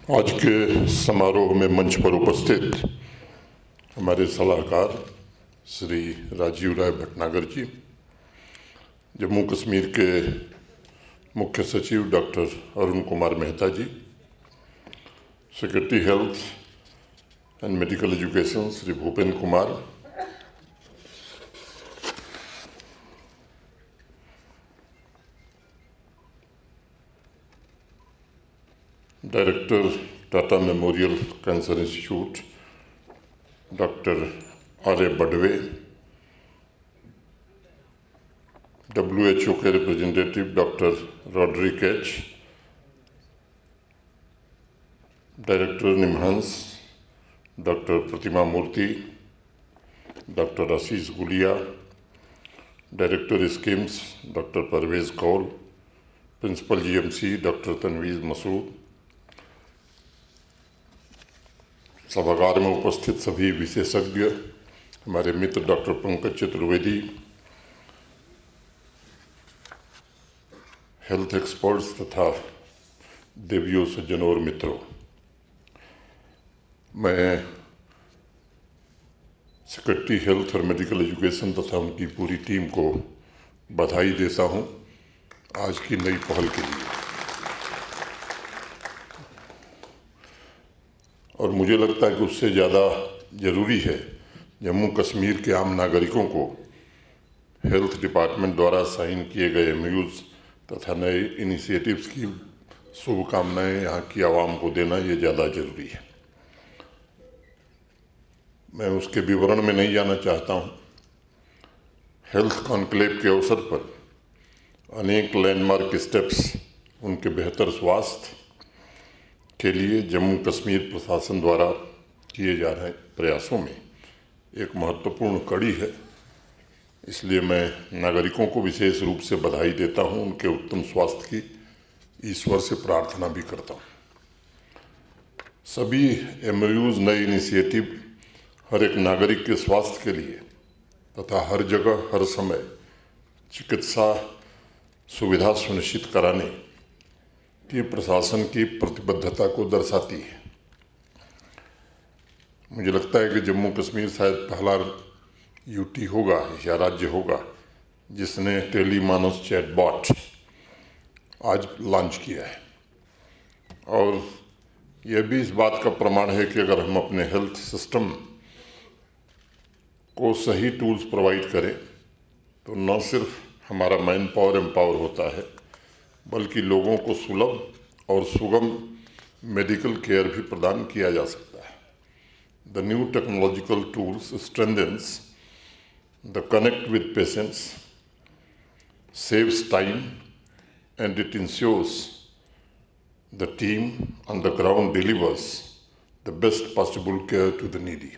आज के समारोह में मंच पर उपस्थित हमारे सलाहकार श्री राजीव राय भटनागर जी, जम्मू कश्मीर के मुख्य सचिव doctor Arun Kumar Mehta ji, secretary health and medical education Shri Bhupendra Kumar, director Tata memorial cancer institute doctor RA. Badwe, WHO के representative doctor Roderick H, director NIMHANS doctor Pratima Murthy, doctor Ashish Gulia, director schemes doctor Parvez Kaul, principal GMC doctor Tanveez Masood, सभागार में उपस्थित सभी विशेषज्ञ, हमारे मित्र doctor Pankaj Chaturvedi, health experts तथा देवियों सज्जनों और मित्रों, मैं सेक्रेटरी हेल्थ और मेडिकल एजुकेशन तथा उनकी पूरी टीम को बधाई देता हूं आज की नई पहल के लिए। और मुझे लगता है कि उससे ज़्यादा ज़रूरी है जम्मू कश्मीर के आम नागरिकों को हेल्थ डिपार्टमेंट द्वारा साइन किए गए MOUs तथा नए इनिशिएटिव्स की शुभकामनाएं यहाँ की आवाम को देना ये ज़्यादा ज़रूरी है। मैं उसके विवरण में नहीं जाना चाहता हूँ। हेल्थ कॉन्क्लेव के अवसर पर अनेक लैंडमार्क स्टेप्स उनके बेहतर स्वास्थ्य के लिए जम्मू कश्मीर प्रशासन द्वारा किए जा रहे प्रयासों में एक महत्वपूर्ण कड़ी है। इसलिए मैं नागरिकों को विशेष रूप से बधाई देता हूं, उनके उत्तम स्वास्थ्य की ईश्वर से प्रार्थना भी करता हूं। सभी MOUs नए इनिशिएटिव हर एक नागरिक के स्वास्थ्य के लिए तथा हर जगह हर समय चिकित्सा सुविधा सुनिश्चित कराने की प्रशासन की प्रतिबद्धता को दर्शाती है। मुझे लगता है कि जम्मू कश्मीर शायद पहला UT होगा या राज्य होगा जिसने टेलीमानस चैटबॉट आज लॉन्च किया है। और यह भी इस बात का प्रमाण है कि अगर हम अपने हेल्थ सिस्टम को सही टूल्स प्रोवाइड करें तो न सिर्फ हमारा मैन पावर एम्पावर होता है बल्कि लोगों को सुलभ और सुगम मेडिकल केयर भी प्रदान किया जा सकता है। The new technological tools strengthens the connect with patients, saves time, and it ensures the team on the ground delivers the best possible care to the needy.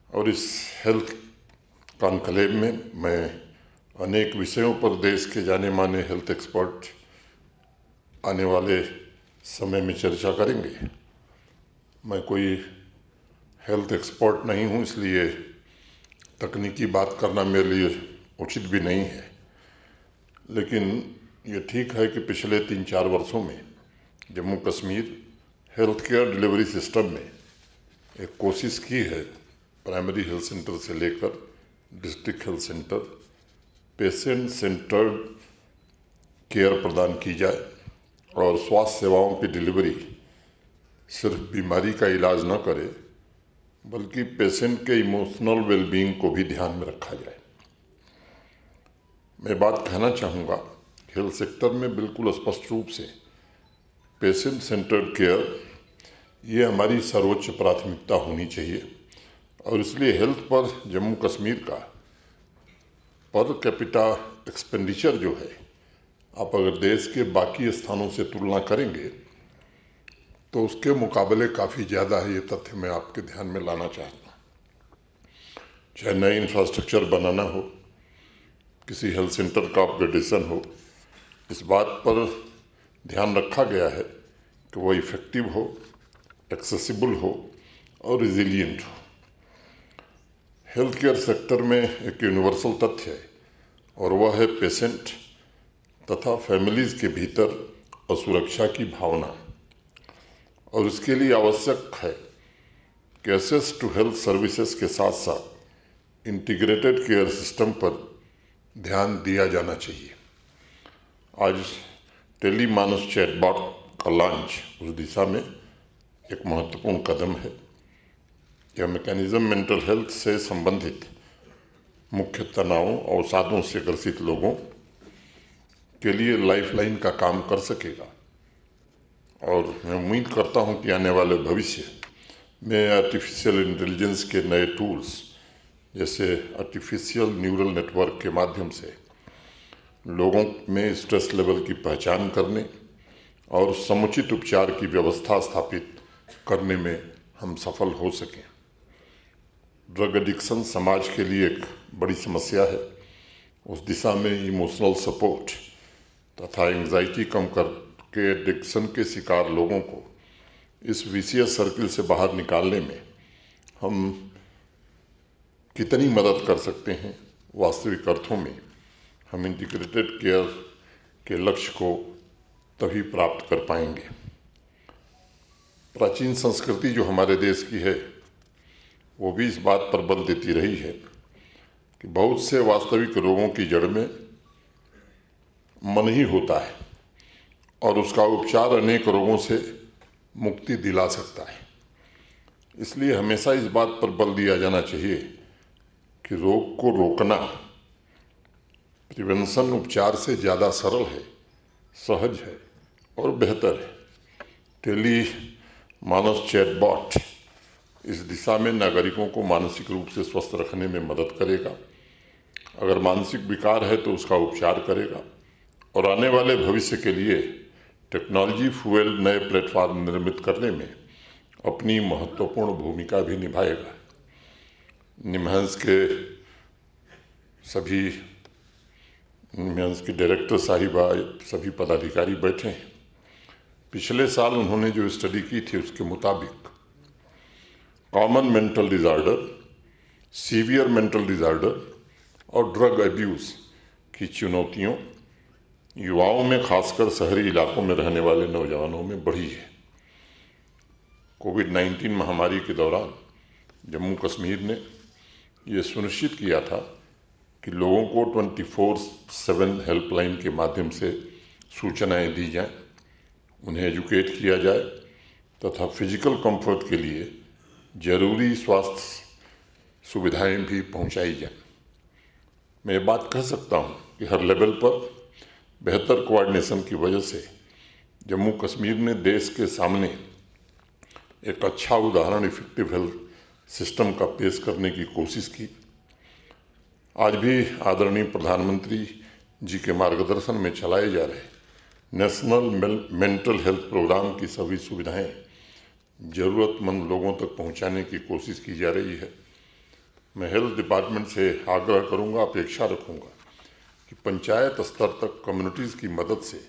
और इस हेल्थ कॉन्क्लेव में मैं अनेक विषयों पर देश के जाने माने हेल्थ एक्सपर्ट आने वाले समय में चर्चा करेंगे। मैं कोई हेल्थ एक्सपर्ट नहीं हूँ, इसलिए तकनीकी बात करना मेरे लिए उचित भी नहीं है। लेकिन ये ठीक है कि पिछले 3-4 वर्षों में Jammu Kashmir health care delivery system में एक कोशिश की है, प्राइमरी हेल्थ सेंटर से लेकर district health centre patient centred care प्रदान की जाए और स्वास्थ्य सेवाओं की डिलीवरी सिर्फ बीमारी का इलाज न करे बल्कि पेशेंट के इमोशनल वेलबींग को भी ध्यान में रखा जाए। मैं बात कहना चाहूँगा, हेल्थ सेक्टर में बिल्कुल स्पष्ट रूप से पेशेंट सेंटर्ड केयर ये हमारी सर्वोच्च प्राथमिकता होनी चाहिए। और इसलिए हेल्थ पर जम्मू कश्मीर का पर कैपिटा एक्सपेंडिचर जो है, आप अगर देश के बाकी स्थानों से तुलना करेंगे तो उसके मुकाबले काफ़ी ज़्यादा है। ये तथ्य मैं आपके ध्यान में लाना चाहता हूँ। चाहे नए इंफ्रास्ट्रक्चर बनाना हो, किसी हेल्थ सेंटर का अपग्रेडेशन हो, इस बात पर ध्यान रखा गया है कि वो इफ़ेक्टिव हो, एक्सेसिबल हो और रिजिलियंट हो। हेल्थ केयर सेक्टर में एक यूनिवर्सल तथ्य है और वह है पेशेंट तथा फैमिलीज़ के भीतर और सुरक्षा की भावना, और इसके लिए आवश्यक है कि एक्सेस टू हेल्थ सर्विसेज के साथ साथ इंटीग्रेटेड केयर सिस्टम पर ध्यान दिया जाना चाहिए। आज टेली मानस चैटबॉट का लॉन्च उस दिशा में एक महत्वपूर्ण कदम है। यह मैकेनिज्म मेंटल हेल्थ से संबंधित मुख्य तनावों और अवसादों से ग्रसित लोगों के लिए लाइफलाइन का काम कर सकेगा, और मैं उम्मीद करता हूं कि आने वाले भविष्य में आर्टिफिशियल इंटेलिजेंस के नए टूल्स जैसे आर्टिफिशियल न्यूरल नेटवर्क के माध्यम से लोगों में स्ट्रेस लेवल की पहचान करने और समुचित उपचार की व्यवस्था स्थापित करने में हम सफल हो सकें। ड्रग एडिक्शन समाज के लिए एक बड़ी समस्या है। उस दिशा में इमोशनल सपोर्ट तथा एंग्जाइटी कम करके एडिक्शन के शिकार लोगों को इस विशियस सर्किल से बाहर निकालने में हम कितनी मदद कर सकते हैं, वास्तविक अर्थों में हम इंटीग्रेटेड केयर के लक्ष्य को तभी प्राप्त कर पाएंगे। प्राचीन संस्कृति जो हमारे देश की है वो भी इस बात पर बल देती रही है कि बहुत से वास्तविक रोगों की जड़ में मन ही होता है और उसका उपचार अनेक रोगों से मुक्ति दिला सकता है। इसलिए हमेशा इस बात पर बल दिया जाना चाहिए कि रोग को रोकना प्रिवेंशन उपचार से ज़्यादा सरल है, सहज है और बेहतर है। टेली मानस चैटबॉट इस दिशा में नागरिकों को मानसिक रूप से स्वस्थ रखने में मदद करेगा। अगर मानसिक विकार है तो उसका उपचार करेगा और आने वाले भविष्य के लिए टेक्नोलॉजी फ्यूएल नए प्लेटफॉर्म निर्मित करने में अपनी महत्वपूर्ण भूमिका भी निभाएगा। निम्हांस की डायरेक्टर साहिबा, सभी पदाधिकारी बैठे हैं। पिछले साल उन्होंने जो स्टडी की थी उसके मुताबिक कॉमन मेंटल डिज़ार्डर, सीवियर मेंटल डिज़ार्डर और ड्रग अब्यूज़ की चुनौतियों युवाओं में, खासकर शहरी इलाकों में रहने वाले नौजवानों में बढ़ी है। कोविड-19 महामारी के दौरान जम्मू कश्मीर ने ये सुनिश्चित किया था कि लोगों को 24/7 हेल्पलाइन के माध्यम से सूचनाएं दी जाएं, उन्हें एजुकेट किया जाए तथा फिजिकल कंफर्ट के लिए जरूरी स्वास्थ्य सुविधाएं भी पहुंचाई जाएं। मैं ये बात कह सकता हूं कि हर लेवल पर बेहतर कोऑर्डिनेशन की वजह से जम्मू कश्मीर ने देश के सामने एक अच्छा उदाहरण इफेक्टिव हेल्थ सिस्टम का पेश करने की कोशिश की। आज भी आदरणीय प्रधानमंत्री जी के मार्गदर्शन में चलाए जा रहे नेशनल मेंटल हेल्थ प्रोग्राम की सभी सुविधाएं ज़रूरतमंद लोगों तक पहुंचाने की कोशिश की जा रही है। मैं हेल्थ डिपार्टमेंट से आग्रह करूंगा, अपेक्षा रखूंगा कि पंचायत स्तर तक कम्युनिटीज़ की मदद से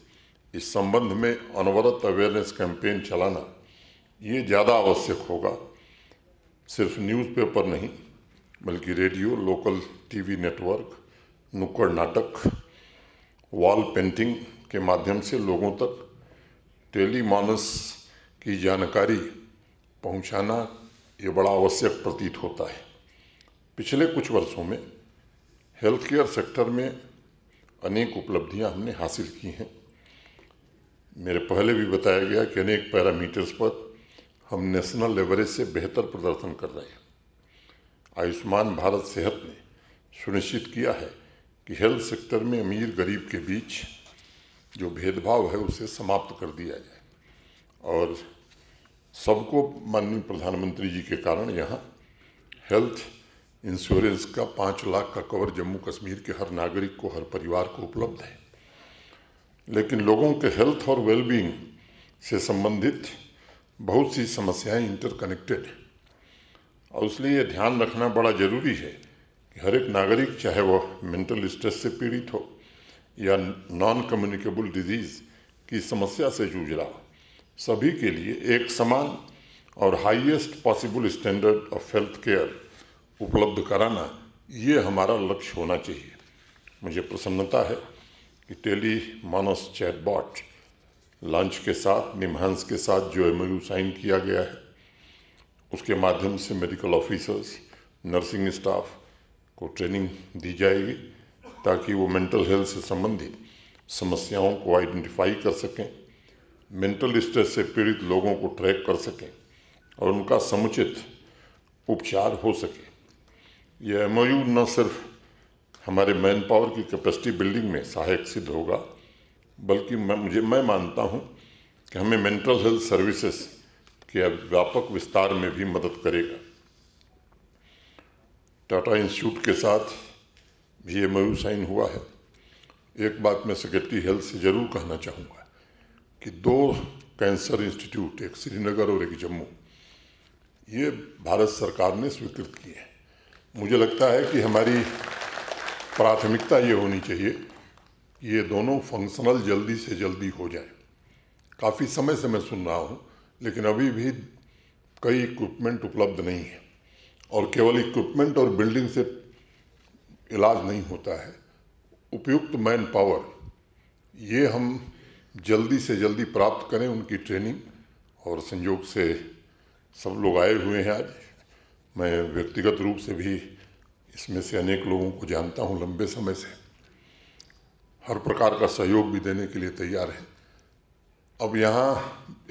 इस संबंध में अनवरत अवेयरनेस कैंपेन चलाना ये ज़्यादा आवश्यक होगा। सिर्फ न्यूज़पेपर नहीं बल्कि रेडियो, लोकल टीवी नेटवर्क, नुक्कड़ नाटक, वॉल पेंटिंग के माध्यम से लोगों तक टेलीमानस की जानकारी पहुंचाना ये बड़ा आवश्यक प्रतीत होता है। पिछले कुछ वर्षों में हेल्थ केयर सेक्टर में अनेक उपलब्धियां हमने हासिल की हैं। मेरे पहले भी बताया गया कि अनेक पैरामीटर्स पर हम नेशनल एवरेज से बेहतर प्रदर्शन कर रहे हैं। आयुष्मान भारत सेहत ने सुनिश्चित किया है कि हेल्थ सेक्टर में अमीर गरीब के बीच जो भेदभाव है उसे समाप्त कर दिया जाए और सबको माननीय प्रधानमंत्री जी के कारण यहाँ हेल्थ इंश्योरेंस का 5 लाख का कवर जम्मू कश्मीर के हर नागरिक को, हर परिवार को उपलब्ध है। लेकिन लोगों के हेल्थ और वेलबींग से संबंधित बहुत सी समस्याएं इंटरकनेक्टेड हैं और इसलिए ध्यान रखना बड़ा ज़रूरी है कि हर एक नागरिक, चाहे वह मेंटल स्ट्रेस से पीड़ित हो या नॉन कम्युनिकेबल डिजीज़ की समस्या से जूझ रहा हो, सभी के लिए एक समान और highest possible standard of health care उपलब्ध कराना ये हमारा लक्ष्य होना चाहिए। मुझे प्रसन्नता है कि टेली मानस चैटबॉट लॉन्च के साथ, निमहांस के साथ जो MOU साइन किया गया है, उसके माध्यम से मेडिकल ऑफिसर्स, नर्सिंग स्टाफ को ट्रेनिंग दी जाएगी ताकि वो मेंटल हेल्थ से संबंधित समस्याओं को आइडेंटिफाई कर सकें, मेंटल स्ट्रेस से पीड़ित लोगों को ट्रैक कर सकें और उनका समुचित उपचार हो सके। यह MOU न सिर्फ हमारे मैन पावर की कैपेसिटी बिल्डिंग में सहायक सिद्ध होगा, बल्कि मैं मानता हूं कि हमें मेंटल हेल्थ सर्विसेज के व्यापक विस्तार में भी मदद करेगा। टाटा इंस्टीट्यूट के साथ भी MOU साइन हुआ है। एक बात मैं सेक्रेटरी हेल्थ से ज़रूर कहना चाहूँगा कि 2 कैंसर इंस्टीट्यूट, एक श्रीनगर और एक जम्मू, ये भारत सरकार ने स्वीकृत किए हैं। मुझे लगता है कि हमारी प्राथमिकता ये होनी चाहिए कि ये दोनों फंक्शनल जल्दी से जल्दी हो जाए। काफ़ी समय से मैं सुन रहा हूँ, लेकिन अभी भी कई इक्विपमेंट उपलब्ध नहीं है और केवल इक्विपमेंट और बिल्डिंग से इलाज नहीं होता है। उपयुक्त मैन पावर ये हम जल्दी से जल्दी प्राप्त करें, उनकी ट्रेनिंग, और संयोग से सब लोग आए हुए हैं आज। मैं व्यक्तिगत रूप से भी इसमें से अनेक लोगों को जानता हूं लंबे समय से, हर प्रकार का सहयोग भी देने के लिए तैयार हैं। अब यहाँ